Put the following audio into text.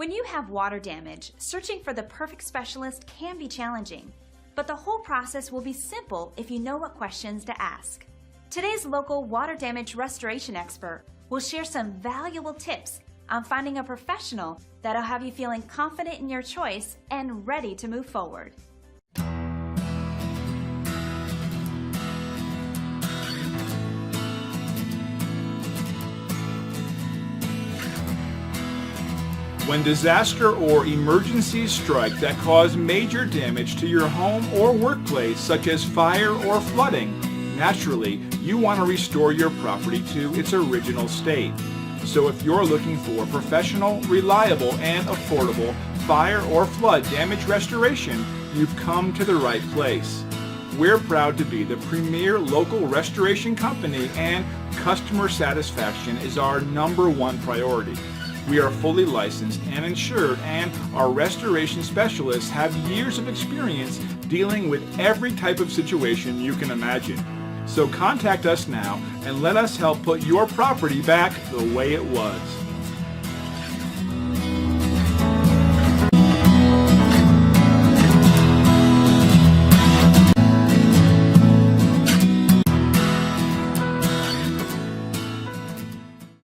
When you have water damage, searching for the perfect specialist can be challenging, but the whole process will be simple if you know what questions to ask. Today's local water damage restoration expert will share some valuable tips on finding a professional that'll have you feeling confident in your choice and ready to move forward. When disaster or emergencies strike that cause major damage to your home or workplace, such as fire or flooding, naturally, you want to restore your property to its original state. So if you're looking for professional, reliable, and affordable fire or flood damage restoration, you've come to the right place. We're proud to be the premier local restoration company, and customer satisfaction is our #1 priority. We are fully licensed and insured, and our restoration specialists have years of experience dealing with every type of situation you can imagine. So contact us now and let us help put your property back the way it was.